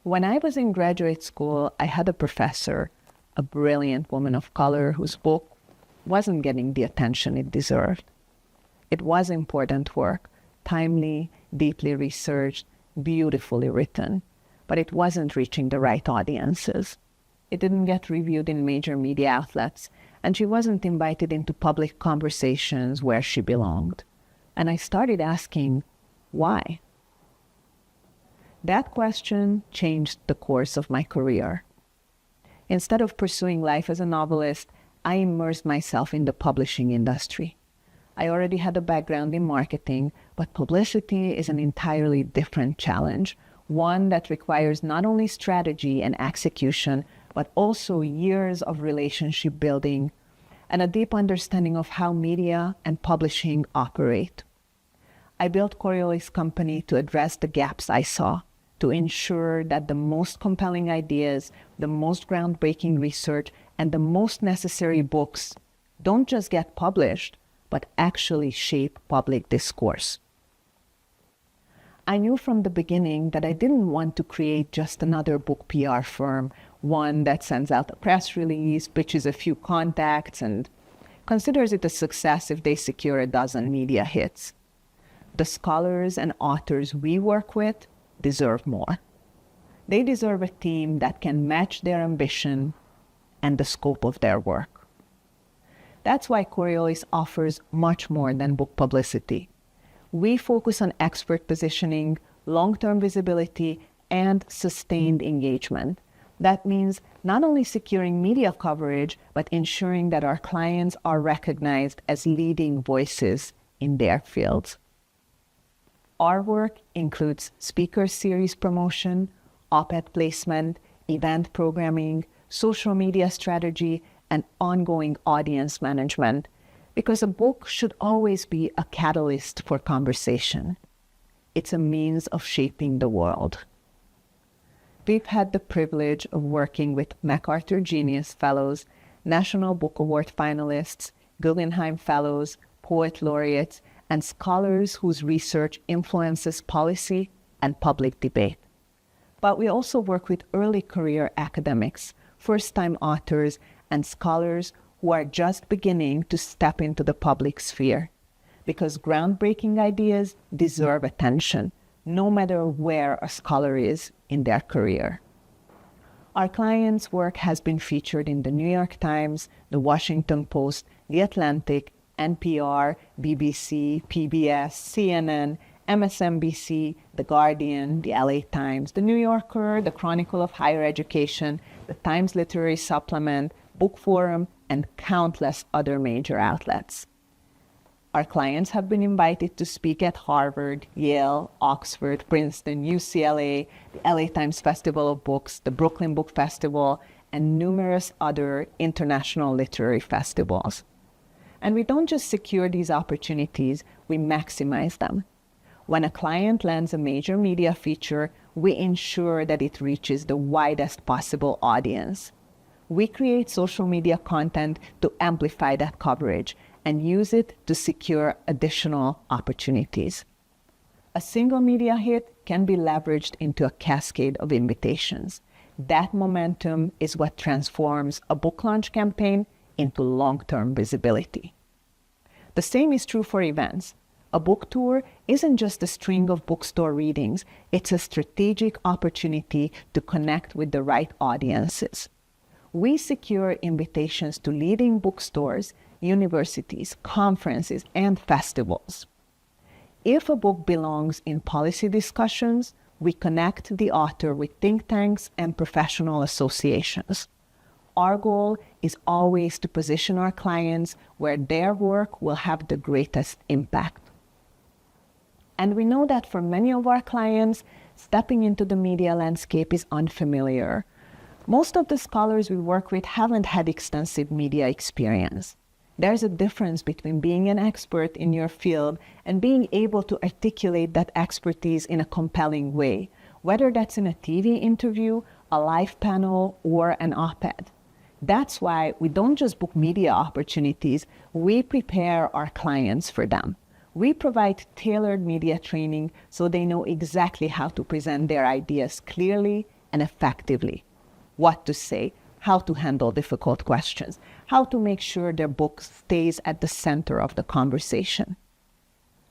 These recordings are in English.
When I was in graduate school, I had a professor, a brilliant woman of color whose book wasn't getting the attention it deserved. It was important work, timely, deeply researched, beautifully written, but it wasn't reaching the right audiences. It didn't get reviewed in major media outlets, and she wasn't invited into public conversations where she belonged. And I started asking, why? That question changed the course of my career. Instead of pursuing life as a novelist, I immersed myself in the publishing industry. I already had a background in marketing, but publicity is an entirely different challenge, one that requires not only strategy and execution, but also years of relationship building and a deep understanding of how media and publishing operate. I built Coriolis Company to address the gaps I saw, to ensure that the most compelling ideas, the most groundbreaking research, and the most necessary books don't just get published, but actually shape public discourse. I knew from the beginning that I didn't want to create just another book PR firm, one that sends out a press release, pitches a few contacts, and considers it a success if they secure a dozen media hits. The scholars and authors we work with deserve more. They deserve a team that can match their ambition and the scope of their work. That's why Coriolis offers much more than book publicity. We focus on expert positioning, long-term visibility, and sustained engagement. That means not only securing media coverage, but ensuring that our clients are recognized as leading voices in their fields. Our work includes speaker series promotion, op-ed placement, event programming, social media strategy, and ongoing audience management, because a book should always be a catalyst for conversation. It's a means of shaping the world. We've had the privilege of working with MacArthur Genius Fellows, National Book Award finalists, Guggenheim Fellows, poet laureates, and scholars whose research influences policy and public debate. But we also work with early career academics, first-time authors, and scholars who are just beginning to step into the public sphere, because groundbreaking ideas deserve attention, no matter where a scholar is in their career. Our clients' work has been featured in the New York Times, the Washington Post, the Atlantic, NPR, BBC, PBS, CNN, MSNBC, The Guardian, the LA Times, The New Yorker, the Chronicle of Higher Education, the Times Literary Supplement, Book Forum, and countless other major outlets. Our clients have been invited to speak at Harvard, Yale, Oxford, Princeton, UCLA, the LA Times Festival of Books, the Brooklyn Book Festival, and numerous other international literary festivals. And we don't just secure these opportunities, we maximize them. When a client lands a major media feature, we ensure that it reaches the widest possible audience. We create social media content to amplify that coverage and use it to secure additional opportunities. A single media hit can be leveraged into a cascade of invitations. That momentum is what transforms a book launch campaign into long-term visibility. The same is true for events. A book tour isn't just a string of bookstore readings, it's a strategic opportunity to connect with the right audiences. We secure invitations to leading bookstores, universities, conferences, and festivals. If a book belongs in policy discussions, we connect the author with think tanks and professional associations. Our goal is always to position our clients where their work will have the greatest impact. And we know that for many of our clients, stepping into the media landscape is unfamiliar. Most of the scholars we work with haven't had extensive media experience. There's a difference between being an expert in your field and being able to articulate that expertise in a compelling way, whether that's in a TV interview, a live panel, or an op-ed. That's why we don't just book media opportunities, we prepare our clients for them. We provide tailored media training so they know exactly how to present their ideas clearly and effectively, what to say, how to handle difficult questions, how to make sure their book stays at the center of the conversation.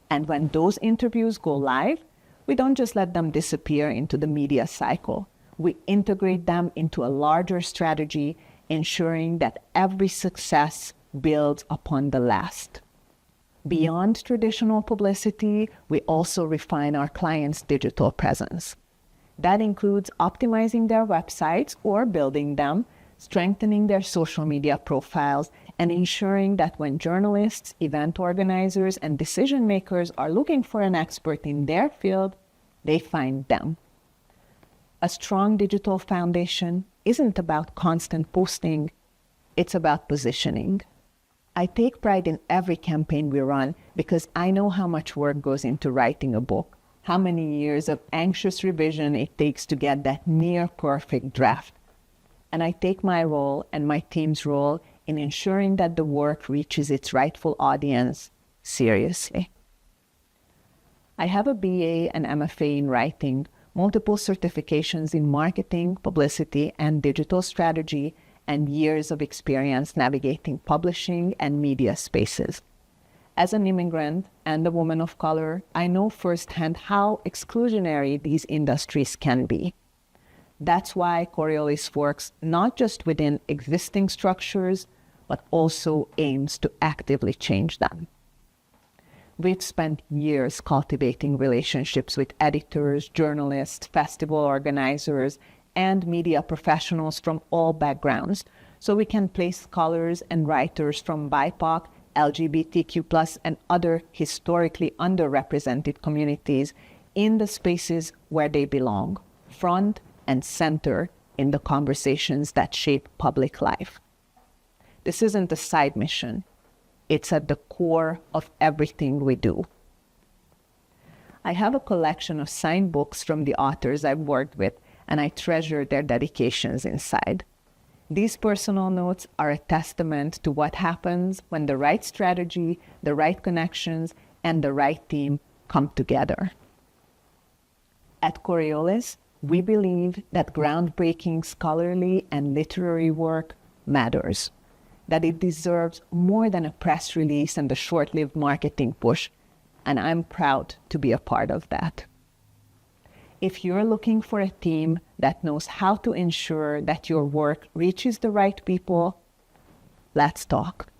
And when those interviews go live, we don't just let them disappear into the media cycle. We integrate them into a larger strategy, ensuring that every success builds upon the last. Beyond traditional publicity, we also refine our clients' digital presence. That includes optimizing their websites or building them, strengthening their social media profiles, and ensuring that when journalists, event organizers, and decision makers are looking for an expert in their field, they find them. A strong digital foundation isn't about constant posting, it's about positioning. I take pride in every campaign we run because I know how much work goes into writing a book, how many years of anxious revision it takes to get that near-perfect draft. And I take my role and my team's role in ensuring that the work reaches its rightful audience seriously. I have a BA and MFA in writing, multiple certifications in marketing, publicity, and digital strategy, and years of experience navigating publishing and media spaces. As an immigrant and a woman of color, I know firsthand how exclusionary these industries can be. That's why Coriolis works not just within existing structures, but also aims to actively change them. We've spent years cultivating relationships with editors, journalists, festival organizers, and media professionals from all backgrounds, so we can place scholars and writers from BIPOC, LGBTQ+, and other historically underrepresented communities in the spaces where they belong, front and center in the conversations that shape public life. This isn't a side mission. It's at the core of everything we do. I have a collection of signed books from the authors I've worked with, and I treasure their dedications inside. These personal notes are a testament to what happens when the right strategy, the right connections, and the right team come together. At Coriolis, we believe that groundbreaking scholarly and literary work matters, that it deserves more than a press release and a short-lived marketing push, and I'm proud to be a part of that. If you're looking for a team that knows how to ensure that your work reaches the right people, let's talk.